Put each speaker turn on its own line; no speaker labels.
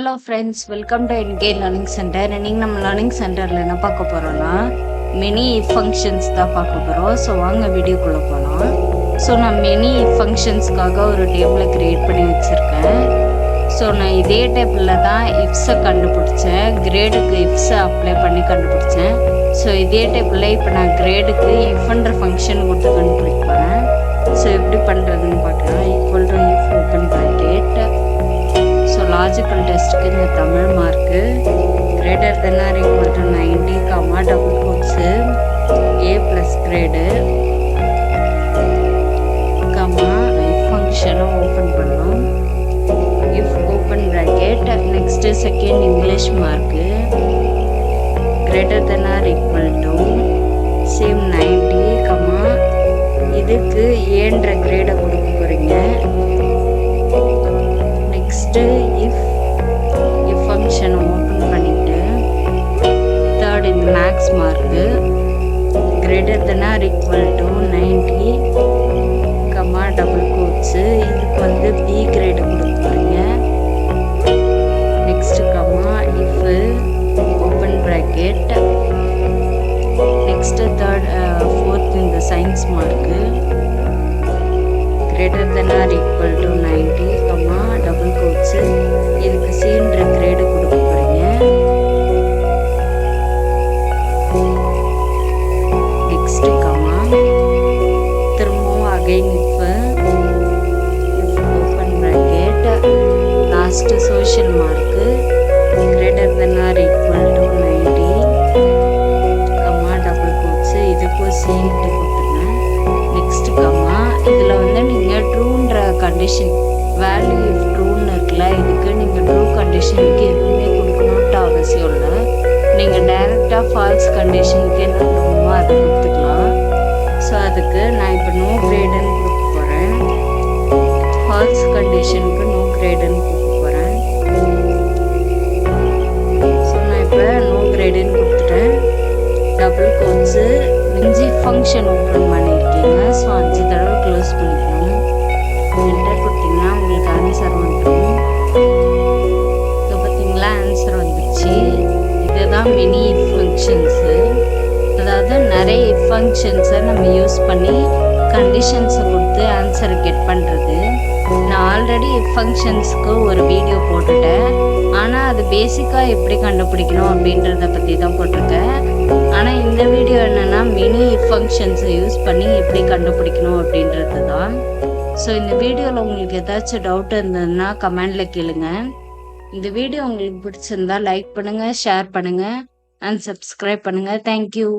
Hello friends, welcome to என்கே learning centre. இன்னைக்கு நம்ம learning சென்டரில் என்ன பார்க்க போகிறோன்னா மெனி இஃப் ஃபங்க்ஷன்ஸ் தான் பார்க்க போகிறோம். ஸோ வாங்க வீடியோக்குள்ளே போகலாம். ஸோ நான் மெனி இஃப் ஃபங்க்ஷன்ஸ்க்காக ஒரு டேபிளை க்ரியேட் பண்ணி வச்சுருக்கேன். ஸோ நான் இதே டேபிளில் தான் இஃப்ஸை கண்டுபிடிச்சேன், கிரேடுக்கு இஃப்ஸை அப்ளை பண்ணி கண்டுபிடிச்சேன். ஸோ இதே டேபிளில் இப்போ நான் கிரேடுக்கு இஃப்ன்ற ஃபங்க்ஷன் கொடுத்து கண்டுபிடிக்க போகிறேன். ஸோ எப்படி பண்ணுறதுன்னு பார்க்கலாம். Equal to if open bracket. Logical டெஸ்ட்டுக்கு இந்த Tamil mark greater than or equal to 90 double quotes A plus grade if ஃபங்க்ஷனை ஓப்பன் பண்ணோம். If open bracket. Next second English mark greater than or equal to same 90 இதுக்கு ஏன்ற கிரேடை கொடுக்க போகிறீங்க. நெக்ஸ்ட்டு இஃப் ஃபங்க்ஷனை ஓப்பன் பண்ணிவிட்டு தேர்ட் இந்த maths mark greater than or equal to 90 double quotes இதுக்கு பி கிரேடு கொடுக்க போகிறீங்க. Next if open bracket. Next fourth இந்த science mark greater than or equal to 90 double quotes இதுக்கு சீன்ற கிரேடு கொடுக்க போகிறீங்க. நெக்ஸ்ட்டு திரும்பவும் again if open bracket. Last social mark greater than or equal to 90 double quotes இதுக்கும் சீன்ட்டு கொடுத்துருங்க. Next இதில் நீங்கள் ட்ரூன்ற கண்டிஷன் வேல்யூ இஃப் ட்ரூன்னு இருக்குல்ல, இதுக்கு நீங்கள் ட்ரூ கண்டிஷனுக்கு எதுவுமே கொடுக்கணுன்ட்டு அவசியம் இல்லை. நீங்கள் டைரெக்டாக ஃபால்ஸ் கண்டிஷனுக்கு என்ன கொடுக்கணுமோ அதை கொடுத்துக்கலாம். ஸோ அதுக்கு நான் இப்போ நோ கிரேடுன்னு கொடுக்க போகிறேன். ஃபால்ஸ் கண்டிஷனுக்கு நோ கிரேடுன்னு கொடுக்க போகிறேன். ஸோ நான் இப்போ நோ கிரேடுன்னு கொடுத்துட்டேன். டபுள் கோட்ஸு 5 ஃபங்க்ஷன் ஓப்பன் பண்ணியிருக்கீங்க. ஸோ 5 தடவை க்ளோஸ் பண்ணிக்கணும். என்டர் கொடுத்தீங்கன்னா உங்களுக்கு ஆன்சர் வந்துடும். இப்போ பார்த்தீங்களா ஆன்சர் வந்துடுச்சு. இதுதான் மெனி இஃப் ஃபங்க்ஷன்ஸு. அதாவது நிறைய இஃப் ஃபங்க்ஷன்ஸை நம்ம யூஸ் பண்ணி கண்டிஷன்ஸை கொடுத்து ஆன்சரை கெட் பண்ணுறது. நான் ஆல்ரெடி இஃப் ஃபங்க்ஷன்ஸ்க்கு ஒரு வீடியோ போட்டுட்டேன். ஆனால் அது பேசிக்காக எப்படி கண்டுபிடிக்கணும் அப்படின்றத பற்றி தான் போட்டிருக்கேன். ஆனால் இந்த வீடியோ என்னென்னா மெனி இஃப் ஃபங்க்ஷன்ஸை யூஸ் பண்ணி எப்படி கண்டுபிடிக்கணும் அப்படின்றது தான். ஸோ இந்த வீடியோவில் உங்களுக்கு ஏதாச்சும் டவுட் இருந்ததுன்னா கமெண்டில் கேளுங்க. இந்த வீடியோ உங்களுக்கு பிடிச்சிருந்தா லைக் பண்ணுங்கள், ஷேர் பண்ணுங்கள் அண்ட் சப்ஸ்கிரைப் பண்ணுங்கள். தேங்க்யூ.